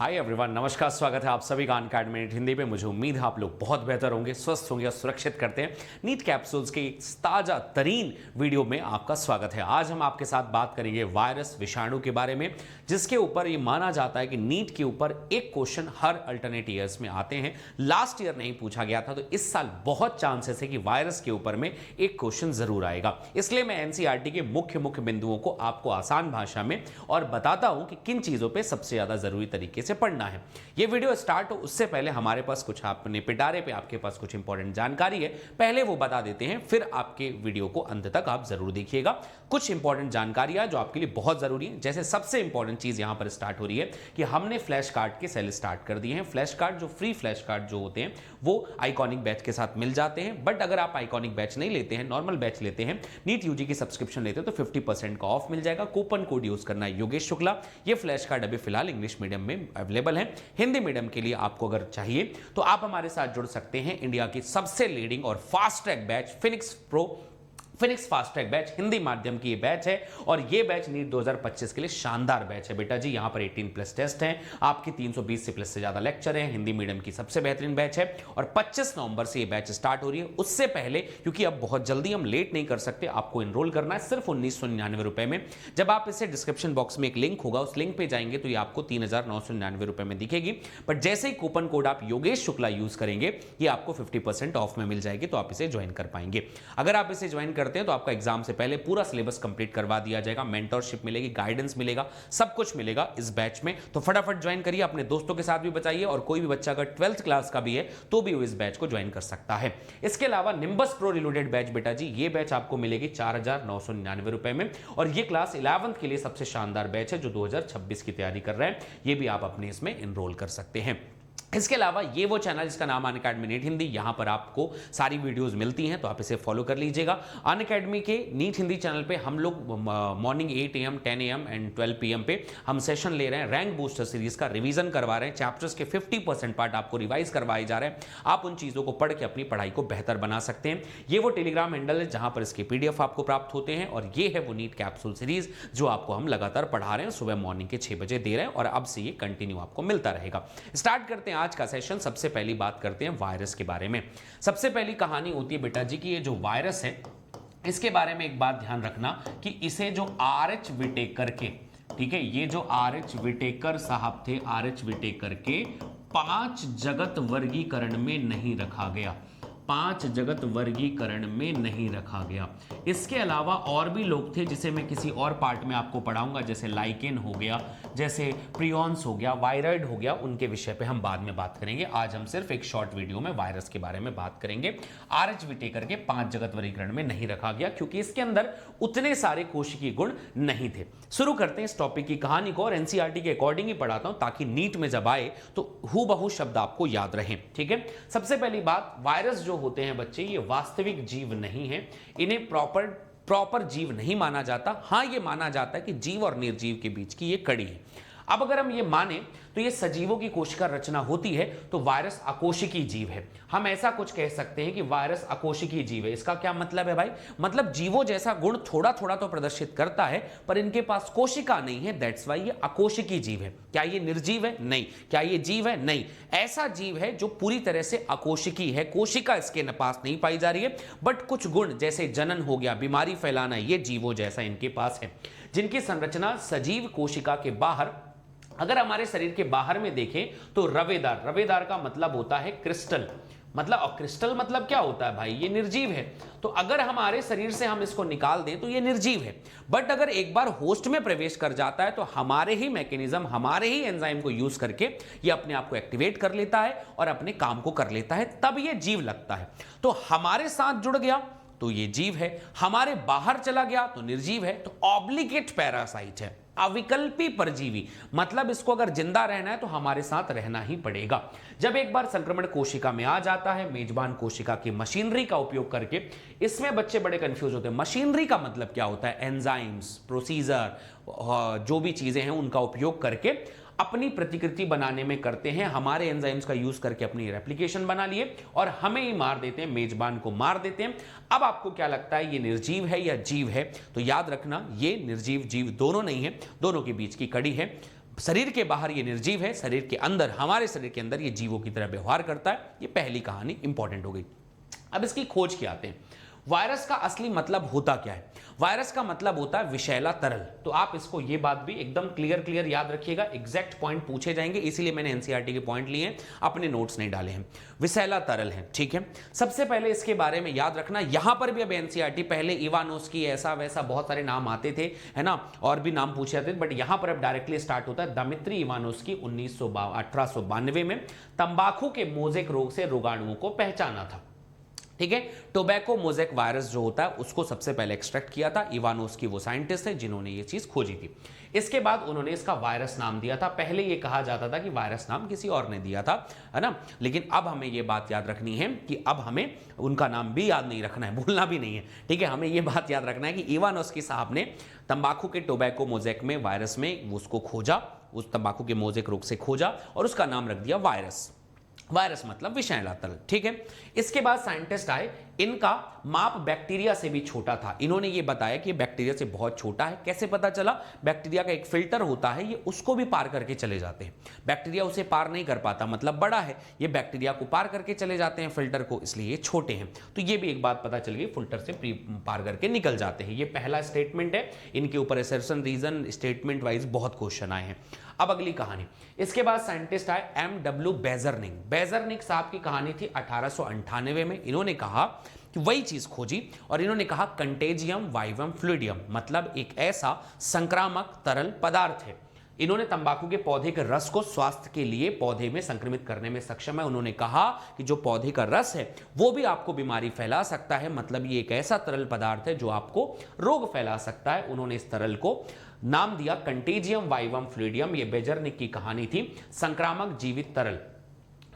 Hi everyone, नमस्कार, स्वागत है आप सभी का अनअकैडमी नीट हिंदी पे। मुझे उम्मीद है आप लोग बहुत बेहतर होंगे, स्वस्थ होंगे और सुरक्षित करते हैं। नीट कैप्सूल्स के ताजा तरीन वीडियो में आपका स्वागत है। आज हम आपके साथ बात करेंगे वायरस विषाणु के बारे में, जिसके ऊपर ये माना जाता है कि नीट के ऊपर एक क्वेश्चन हर अल्टरनेट ईयर्स में आते हैं। लास्ट ईयर नहीं पूछा गया था, तो इस साल बहुत चांसेस है कि वायरस के ऊपर में एक क्वेश्चन जरूर आएगा। इसलिए मैं एनसीईआरटी के मुख्य बिंदुओं को आपको आसान भाषा में और बताता हूं कि किन चीजों पर सबसे ज्यादा जरूरी तरीके से पढ़ना है। ये वीडियो स्टार्ट हो उससे पहले हमारे पास कुछ अपने पिटारे पे आपके पास कुछ इंपॉर्टेंट जानकारी है, पहले वो बता देते हैं, फिर आपके वीडियो को अंत तक आप जरूर देखिएगा। कुछ इंपॉर्टेंट जानकारियां जो आपके लिए बहुत जरूरी है। जैसे सबसे इंपॉर्टेंट चीज यहां पर स्टार्ट हो रही है कि हमने फ्लैश कार्ड के सेल स्टार्ट कर दिए हैं। फ्लैश कार्ड जो फ्री फ्लैश कार्ड जो होते हैं वो आइकॉनिक बैच के साथ मिल जाते हैं। बट अगर आप आइकॉनिक बैच नहीं लेते हैं, नॉर्मल बैच लेते हैं, नीट यूजी की सब्सक्रिप्शन लेते हैं, तो 50% का ऑफ मिल जाएगा। कूपन कोड यूज करना है योगेश शुक्ला। ये फ्लैश कार्ड अभी फिलहाल इंग्लिश मीडियम में अवेलेबल है। हिंदी मीडियम के लिए आपको अगर चाहिए तो आप हमारे साथ जुड़ सकते हैं। इंडिया की सबसे लीडिंग और fast track batch Phoenix fast track batch Hindi माध्यम की ये बैच है, और ये बैच नीट 2025 के लिए शानदार बैच है बेटा जी। यहां पर 18+ टेस्ट हैं, आपके 320 से ज्यादा लेक्चर हैं। हिंदी मीडियम की सबसे बेहतरीन बैच है और 25 नवंबर से ये बैच स्टार्ट हो रही है। उससे पहले, क्योंकि अब बहुत जल्दी हम लेट नहीं कर सकते, आपको एनरोल करना है सिर्फ 1999 रुपए में। जब आप इसे डिस्क्रिप्शन बॉक्स में एक लिंक होगा, उस लिंक पे जाएंगे तो ये आपको 3999 रुपए में दिखेगी। बट जैसे ही कूपन कोड आप योगेश शुक्ला यूज करेंगे, ये आपको 50% ऑफ में मिल जाएगी, तो आप इसे ज्वाइन कर पाएंगे। अगर आप इसे ज्वाइन करते हैं तो आपका एग्जाम से पहले पूरा सिलेबस कंप्लीट करवा दिया जाएगा, मेंटरशिप मिलेगी, गाइडेंस मिलेगा, सब कुछ मिलेगा इस बैच में। तो फटाफट ज्वाइन करिए, अपने दोस्तों के साथ भी बताइए, और कोई भी बच्चा अगर 12th क्लास का भी है तो भी वो इस बैच को ज्वाइन कर सकता है। इसके अलावा निम्बस प्रो रिलोडेड बैच बेटा जी, ये बैच आपको मिलेगी 4999 रुपए में, और ये क्लास 11th के लिए सबसे शानदार बैच है जो 2026 की तैयारी कर रहे हैं। ये भी आप अपने इसमें एनरोल कर सकते हैं। इसके अलावा ये वो चैनल जिसका नाम अनअकैडमी नीट हिंदी, यहां पर आपको सारी वीडियोस मिलती हैं, तो आप इसे फॉलो कर लीजिएगा। अनअकैडमी के नीट हिंदी चैनल पे हम लोग morning 8 AM 10 AM and 12 PM पे हम सेशन ले रहे हैं। रैंक बूस्टर सीरीज का रिवीजन करवा रहे हैं। चैप्टर्स के 50% पार्ट आपको रिवाइज करवाए जा रहे हैं। आप उन चीजों को पढ़ के अपनी पढ़ाई को बेहतर बना सकते हैं। ये वो टेलीग्राम हैंडल है जहां पर इसके PDF आपको प्राप्त होते हैं, और ये है वो नीट कैप्सूल सीरीज जो आपको हम लगातार पढ़ा रहे हैं। सुबह मॉर्निंग के 6 बजे दे रहे हैं, और अब से ये कंटिन्यू आपको मिलता रहेगा। स्टार्ट करते हैं आज का सेशन। सबसे पहली बात करते हैं वायरस के बारे में। सबसे पहली कहानी होती है बेटा जी कि ये जो वायरस है, इसके बारे में एक बात ध्यान रखना कि इसे जो RH विटेकर के, ठीक है, ये जो RH विटेकर साहब थे, RH विटेकर के 5 जगत वर्गीकरण में नहीं रखा गया। 5 जगत वर्गीकरण में नहीं रखा गया। इसके अलावा और भी लोग थे जिसे मैं किसी और पार्ट में आपको पढ़ाऊंगा, जैसे लाइकेन हो गया, जैसे प्रियॉन्स हो गया, वायरॉइड हो गया। उनके विषय पे हम बाद में बात करेंगे। आज हम सिर्फ एक शॉर्ट वीडियो में वायरस के बारे में बात करेंगे। RH विटेकर के 5 जगत वर्गीकरण में नहीं रखा गया क्योंकि इसके अंदर उतने सारे कोशिकीय गुण नहीं थे। शुरू करते हैं इस टॉपिक की कहानी को, और एनसीईआरटी के अकॉर्डिंग ही पढ़ाता हूं ताकि नीट में जब आए तो हूबहू शब्द आपको याद रहे। ठीक है, सबसे पहली बात, वायरस जो होते हैं बच्चे, ये वास्तविक जीव नहीं है। इन्हें प्रॉपर जीव नहीं माना जाता। हां, ये माना जाता है कि जीव और निर्जीव के बीच की ये कड़ी है। अब अगर हम ये माने तो ये सजीवों की कोशिका रचना होती है, तो वायरस अकोशिकीय जीव है। हम ऐसा कुछ कह सकते हैं कि वायरस अकोशिकीय जीव है। इसका क्या मतलब है भाई? मतलब जीवों जैसा गुण थोड़ा थोड़ा तो प्रदर्शित करता है, पर इनके पास कोशिका नहीं है, दैट्स वाई ये अकोशिकीय जीव है। क्या ये निर्जीव है? नहीं। क्या ये जीव है? नहीं। ऐसा जीव है जो पूरी तरह से अकोशिकीय है, कोशिका इसके पास नहीं पाई जा रही है, बट कुछ गुण जैसे जनन हो गया, बीमारी फैलाना, ये जीवों जैसा इनके पास है, जिनकी संरचना सजीव कोशिका के बाहर, अगर हमारे शरीर के बाहर में देखें तो रवेदार का मतलब होता है क्रिस्टल। मतलब, और क्रिस्टल मतलब क्या होता है भाई? ये निर्जीव है। तो अगर हमारे शरीर से हम इसको निकाल दें तो ये निर्जीव है। बट अगर एक बार होस्ट में प्रवेश कर जाता है तो हमारे ही मैकेनिज्म, हमारे ही एंजाइम को यूज करके ये अपने आप को एक्टिवेट कर लेता है और अपने काम को कर लेता है, तब ये जीव लगता है। तो हमारे साथ जुड़ गया तो ये जीव है, हमारे बाहर चला गया तो निर्जीव है। तो ऑब्लिगेट पैरासाइट है, अविकल्पी परजीवी। मतलब इसको अगर जिंदा रहना है तो हमारे साथ रहना ही पड़ेगा। जब एक बार संक्रमण कोशिका में आ जाता है, मेजबान कोशिका की मशीनरी का उपयोग करके, इसमें बच्चे बड़े कंफ्यूज होते हैं। मशीनरी का मतलब क्या होता है? एंजाइम्स, प्रोसीजर, जो भी चीजें हैं उनका उपयोग करके अपनी प्रतिकृति बनाने में करते हैं। हमारे एंजाइम्स का यूज करके अपनी रेप्लिकेशन बना लिए और हमें ही मार देते हैं, मेजबान को मार देते हैं। अब आपको क्या लगता है, ये निर्जीव है या जीव है? तो याद रखना, ये निर्जीव जीव दोनों नहीं है, दोनों के बीच की कड़ी है। शरीर के बाहर ये निर्जीव है, शरीर के अंदर, हमारे शरीर के अंदर ये जीवों की तरह व्यवहार करता है। ये पहली कहानी इंपॉर्टेंट हो गई। अब इसकी खोज के आते हैं। वायरस का असली मतलब होता क्या है? वायरस का मतलब होता है विषैला तरल। तो आप इसको ये बात भी एकदम क्लियर याद रखिएगा, एग्जैक्ट पॉइंट पूछे जाएंगे, इसीलिए मैंने एनसीईआरटी के पॉइंट लिए हैं, अपने नोट्स नहीं डाले हैं। विषैला तरल है, ठीक है। सबसे पहले इसके बारे में याद रखना, यहां पर भी अब एनसीईआरटी, पहले इवानोस्की ऐसा वैसा बहुत सारे नाम आते थे, है ना, और भी नाम पूछे जाते थे, बट यहां पर अब डायरेक्टली स्टार्ट होता है। दमित्री इवानोस्की 1892 में तंबाकू के मोज़ेक रोग से रोगाणुओं को पहचाना था, ठीक है। टोबैको मोज़ेक वायरस जो होता है उसको सबसे पहले एक्सट्रैक्ट किया था। इवानोस्की वो साइंटिस्ट है जिन्होंने ये चीज खोजी थी। इसके बाद उन्होंने इसका वायरस नाम दिया था। पहले ये कहा जाता था कि वायरस नाम किसी और ने दिया था, है ना, लेकिन अब हमें ये बात याद रखनी है कि अब हमें उनका नाम भी याद नहीं रखना है, भूलना भी नहीं है, ठीक है। हमें ये बात याद रखना है कि इवानोस्की साहब ने तंबाकू के टोबैको मोज़ेक में वायरस में उसको खोजा, उस तंबाकू के मोज़ेक रोग से खोजा और उसका नाम रख दिया वायरस। वायरस मतलब विषैला तरल, ठीक है। इसके बाद साइंटिस्ट आए, इनका माप बैक्टीरिया से भी छोटा था। इन्होंने ये बताया कि बैक्टीरिया से बहुत छोटा है। कैसे पता चला? बैक्टीरिया का एक फिल्टर होता है, ये उसको भी पार करके चले जाते हैं। बैक्टीरिया उसे पार नहीं कर पाता, मतलब बड़ा है, ये बैक्टीरिया को पार करके चले जाते हैं फिल्टर को, इसलिए ये छोटे हैं। तो ये भी एक बात पता चल गई, फिल्टर से पार करके निकल जाते हैं। ये पहला स्टेटमेंट है। इनके ऊपर असर्शन रीजन स्टेटमेंट वाइज बहुत क्वेश्चन आए हैं। अब अगली कहानी, इसके बाद साइंटिस्ट आए एम.डब्ल्यू. बेजरनिक। बेजरनिक साहब की कहानी थी 1898 में। इन्होंने कहा कि वही चीज खोजी और इन्होंने कहा कंटेजियम वाइवम फ्लूइडियम, मतलब एक ऐसा संक्रामक तरल पदार्थ है। इन्होंने तंबाकू के पौधे के रस को स्वास्थ्य के लिए पौधे में संक्रमित करने में सक्षम है। उन्होंने कहा कि जो पौधे का रस है वो भी आपको बीमारी फैला सकता है, मतलब ये एक ऐसा तरल पदार्थ है जो आपको रोग फैला सकता है। उन्होंने इस तरल को नाम दिया कंटेजियम वाइवम फ्लूइडियम। ये बेजरनिक की कहानी थी। संक्रामक जीवित तरल,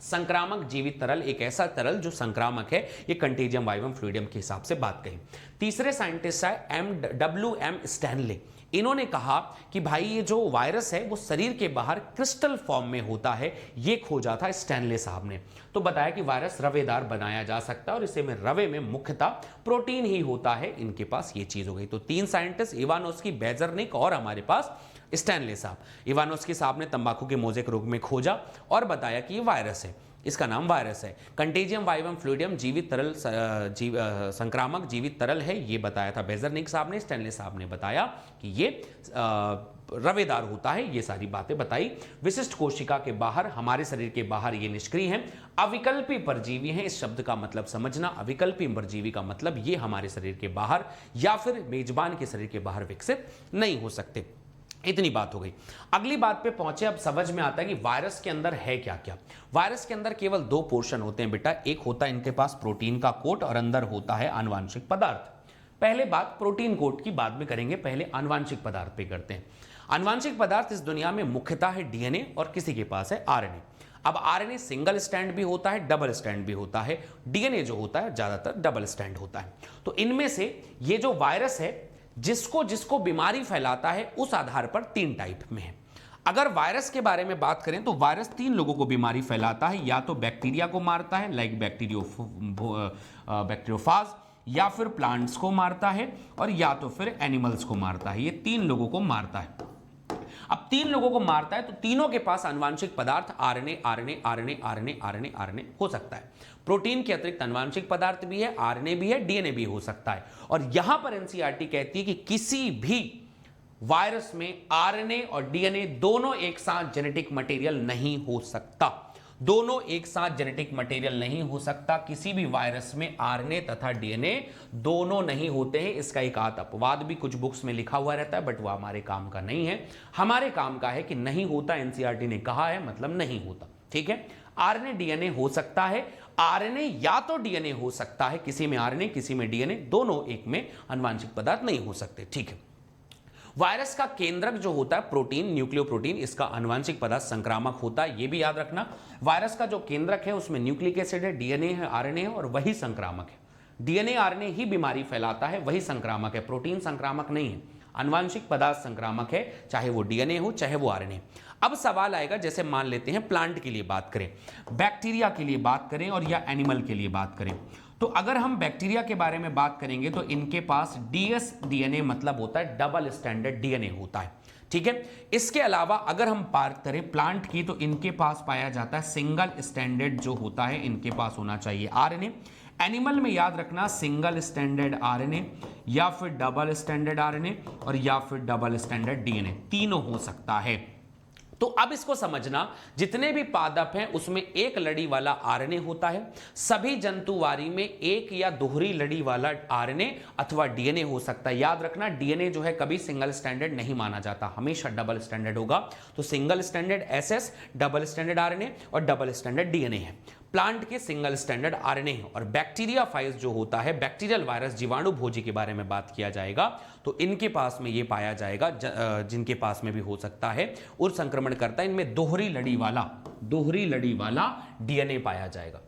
संक्रामक जीवित तरल, एक ऐसा तरल जो संक्रामक है, ये कंटेजियम वाइवम फ्लूइडियम के हिसाब से बात कही। तीसरे साइंटिस्ट है एम.डब्ल्यू.एम. स्टैनले। इन्होंने कहा कि भाई ये जो वायरस है वो शरीर के बाहर क्रिस्टल फॉर्म में होता है, ये खोजा था स्टैनले साहब ने। तो बताया कि वायरस रवेदार बनाया जा सकता है और इसे में रवे में मुख्यतः प्रोटीन ही होता है। इनके पास ये चीज हो गई। तो तीन साइंटिस्ट, इवानोस्की, बेजरनिक और हमारे पास स्टैनले साहब। इवानोस्की साहब ने तंबाकू के मोज़ेक रोग में खोजा और बताया कि ये वायरस है, इसका नाम वायरस है। कंटेजियम वाइवम फ्लूइडियम जीवित तरल, संक्रामक जीवित तरल है, ये बताया था बेजरनिक साहब ने। स्टैनले साहब ने बताया कि ये रवेदार होता है। ये सारी बातें बताई। विशिष्ट कोशिका के बाहर, हमारे शरीर के बाहर ये निष्क्रिय हैं, अविकल्पी परजीवी हैं। इस शब्द का मतलब समझना, अविकल्पी परजीवी का मतलब ये हमारे शरीर के बाहर या फिर मेजबान के शरीर के बाहर विकसित नहीं हो सकते। इतनी बात हो गई। अगली बात पे पहुंचे। अब समझ में आता है कि वायरस के अंदर है क्या क्या। वायरस के अंदर केवल दो पोर्शन होते हैं बेटा, एक होता है इनके पास प्रोटीन का कोट और अंदर होता है आनुवांशिक पदार्थ। पहले बात प्रोटीन कोट की बाद में करेंगे, पहले आनुवांशिक पदार्थ पे करते हैं। आनुवांशिक पदार्थ इस दुनिया में मुख्यतः है डीएनए और किसी के पास है आरएनए। अब आरएनए सिंगल स्टैंड भी होता है, डबल स्टैंड भी होता है। डीएनए जो होता है ज्यादातर डबल स्टैंड होता है। तो इनमें से ये जो वायरस है जिसको जिसको बीमारी फैलाता है उस आधार पर तीन टाइप में है। अगर वायरस के बारे में बात करें तो वायरस तीन लोगों को बीमारी फैलाता है, या तो बैक्टीरिया को मारता है लाइक बैक्टीरियोफाज, या फिर प्लांट्स को मारता है, और या तो फिर एनिमल्स को मारता है। ये तीन लोगों को मारता है। अब तीन लोगों को मारता है तो तीनों के पास आनुवांशिक पदार्थ RNA RNA RNA RNA RNA RNA हो सकता है। प्रोटीन के अतिरिक्त आनुवांशिक पदार्थ भी है, आरएनए भी है, डीएनए भी हो सकता है। और यहां पर एनसीईआरटी कहती है कि किसी भी वायरस में आरएनए और डीएनए दोनों एक साथ जेनेटिक मटेरियल नहीं हो सकता। दोनों एक साथ जेनेटिक मटेरियल नहीं हो सकता। किसी भी वायरस में आरएनए तथा डीएनए दोनों नहीं होते हैं। इसका एक आध अपवाद भी कुछ बुक्स में लिखा हुआ रहता है, बट वो हमारे काम का नहीं है। हमारे काम का है कि नहीं होता, एनसीईआरटी ने कहा है मतलब नहीं होता, ठीक है। आरएनए डीएनए हो सकता है, आरएनए या तो डीएनए हो सकता है, किसी में आरएनए किसी में डीएनए, दोनों एक में आनुवांशिक पदार्थ नहीं हो सकते, ठीक है। वायरस का केंद्रक जो होता है प्रोटीन, न्यूक्लियोप्रोटीन, इसका आनुवांशिक पदार्थ संक्रामक होता है, ये भी याद रखना। वायरस का जो केंद्रक है उसमें न्यूक्लिक एसिड है, डीएनए है, आरएनए है, और वही संक्रामक है। डीएनए आरएनए ही बीमारी फैलाता है, वही संक्रामक है। प्रोटीन संक्रामक नहीं है, आनुवांशिक पदार्थ संक्रामक है, चाहे वो डीएनए हो चाहे वो आरएनए। अब सवाल आएगा, जैसे मान लेते हैं प्लांट के लिए बात करें, बैक्टीरिया के लिए बात करें और या एनिमल के लिए बात करें, तो अगर हम बैक्टीरिया के बारे में बात करेंगे तो इनके पास डीएस डीएनए मतलब होता है डबल स्टैंडर्ड डीएनए होता है, ठीक है। इसके अलावा अगर हम बात करें प्लांट की, तो इनके पास पाया जाता है सिंगल स्टैंडर्ड जो होता है, इनके पास होना चाहिए आरएनए। एनिमल में याद रखना सिंगल स्टैंडर्ड आरएनए या फिर डबल स्टैंडर्ड आरएनए और या फिर डबल स्टैंडर्ड डीएनए, तीनों हो सकता है। तो अब इसको समझना, जितने भी पादप हैं उसमें एक लड़ी वाला आरएनए होता है। सभी जंतुवारी में एक या दोहरी लड़ी वाला आरएनए अथवा डीएनए हो सकता है। याद रखना डीएनए जो है कभी सिंगल स्टैंडर्ड नहीं माना जाता, हमेशा डबल स्टैंडर्ड होगा। तो single standard SS, double standard RNA और डबल स्टैंडर्ड डीएनए है। प्लांट के सिंगल स्टैंडर्ड आरएनए है। और बैक्टीरिया फाइज जो होता है, बैक्टीरियल वायरस जीवाणु भोजी के बारे में बात किया जाएगा, तो इनके पास में ये पाया जाएगा, जिनके पास में भी हो सकता है और संक्रमण करता है, इनमें दोहरी लड़ी वाला डीएनए पाया जाएगा।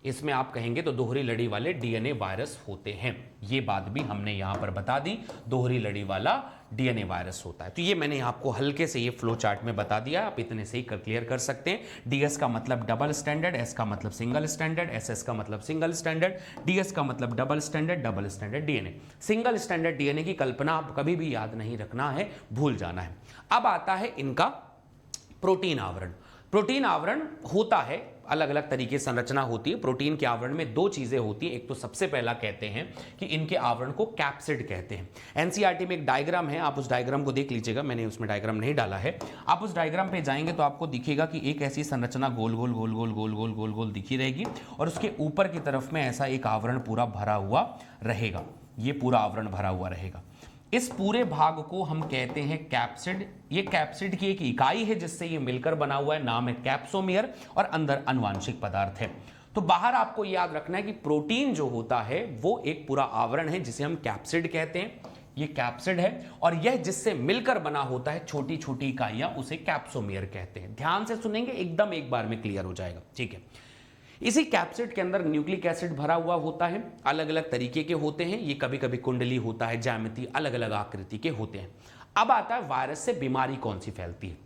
इसमें आप कहेंगे तो दोहरी लड़ी वाले डीएनए वायरस होते हैं, ये बात भी हमने यहां पर बता दी, दोहरी लड़ी वाला डीएनए वायरस होता है। तो ये मैंने आपको हल्के से ये फ्लो चार्ट में बता दिया, आप इतने से ही क्लियर कर सकते हैं। डीएस का मतलब डबल स्टैंडर्ड, एस का मतलब सिंगल स्टैंडर्ड, एसएस का मतलब सिंगल स्टैंडर्ड, डीएस का मतलब double standard DNA. Single standard DNA की कल्पना आप कभी भी याद नहीं रखना है, भूल जाना है। अब आता है इनका प्रोटीन आवरण। प्रोटीन आवरण होता है, अलग अलग तरीके से संरचना होती है। प्रोटीन के आवरण में दो चीजें होती हैं। एक तो सबसे पहला कहते हैं कि इनके आवरण को कैप्सिड कहते हैं। एनसीईआरटी में एक डायग्राम है, आप उस डायग्राम को देख लीजिएगा, मैंने उसमें डायग्राम नहीं डाला है। आप उस डायग्राम पे जाएंगे तो आपको दिखेगा कि एक ऐसी संरचना गोल गोल गोल गोल गोल गोल गोल गोल दिखी रहेगी और उसके ऊपर की तरफ में ऐसा एक आवरण पूरा भरा हुआ रहेगा, ये पूरा आवरण भरा हुआ रहेगा। इस पूरे भाग को हम कहते हैं कैप्सिड। ये कैप्सिड की एक इकाई है जिससे ये मिलकर बना हुआ है, नाम है कैप्सोमियर और अंदर अनुवांशिक पदार्थ है। तो बाहर आपको याद रखना है कि प्रोटीन जो होता है वो एक पूरा आवरण है जिसे हम कैप्सिड कहते हैं, ये कैप्सिड है। और यह जिससे मिलकर बना होता है छोटी छोटी इकाइयां, उसे कैप्सोमियर कहते हैं। ध्यान से सुनेंगे, एकदम एक बार में क्लियर हो जाएगा, ठीक है। इसी कैप्सिड के अंदर न्यूक्लिक एसिड भरा हुआ होता है, अलग अलग तरीके के होते हैं। ये कभी कभी कुंडली होता है, ज्यामिति अलग अलग आकृति के होते हैं। अब आता है वायरस से बीमारी कौन सी फैलती है।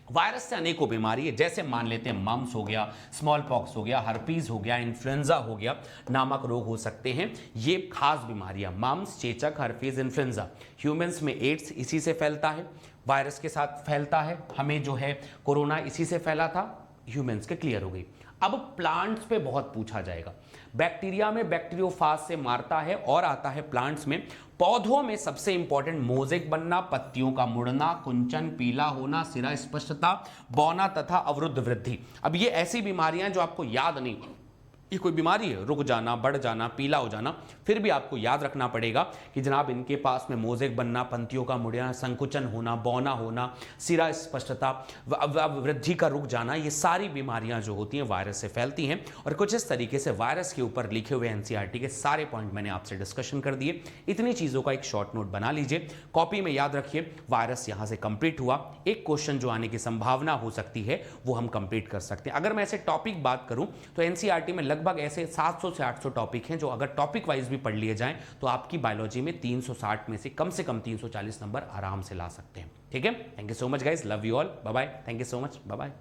वायरस से अनेकों बीमारी है, जैसे मान लेते हैं मम्स हो गया, स्मॉल पॉक्स हो गया, हर्पीज हो गया, इन्फ्लुएंजा हो गया, नामक रोग हो सकते हैं। ये खास बीमारियां, मम्स, चेचक, हर्पीज, इन्फ्लुएंजा। ह्यूमंस में एड्स इसी से फैलता है, वायरस के साथ फैलता है। हमें जो है कोरोना इसी से फैला था, ह्यूमंस के क्लियर हो गई। अब प्लांट्स पे बहुत पूछा जाएगा। बैक्टीरिया में बैक्टीरियोफाज से मारता है और आता है प्लांट्स में। पौधों में सबसे इंपॉर्टेंट मोज़ेक बनना, पत्तियों का मुड़ना, कुंचन, पीला होना, सिरा स्पष्टता, बौना तथा अवरुद्ध वृद्धि। अब ये ऐसी बीमारियां जो आपको याद नहीं, ये कोई बीमारी है, रुक जाना, बढ़ जाना, पीला हो जाना, फिर भी आपको याद रखना पड़ेगा कि जनाब इनके पास में मोज़ेक बनना, पंक्तियों का मुड़ना, संकुचन होना, बौना होना, सिरा स्पष्टता, वृद्धि का रुक जाना, ये सारी बीमारियां जो होती हैं वायरस से फैलती हैं। और कुछ इस तरीके से वायरस के ऊपर लिखे हुए एनसीईआरटी के सारे पॉइंट मैंने आपसे डिस्कशन कर दिए। इतनी चीज़ों का एक शॉर्ट नोट बना लीजिए, कॉपी में याद रखिए। वायरस यहाँ से कंप्लीट हुआ, एक क्वेश्चन जो आने की संभावना हो सकती है वो हम कंप्लीट कर सकते हैं। अगर मैं ऐसे टॉपिक बात करूं तो एनसीईआरटी में लगभग ऐसे 700 से 800 टॉपिक हैं जो अगर टॉपिक वाइज भी पढ़ लिए जाएं तो आपकी बायोलॉजी में 360 में से कम 340 नंबर आराम से ला सकते हैं, ठीक है। Thank you so much guys, love you all, bye bye, thank you so much, bye bye.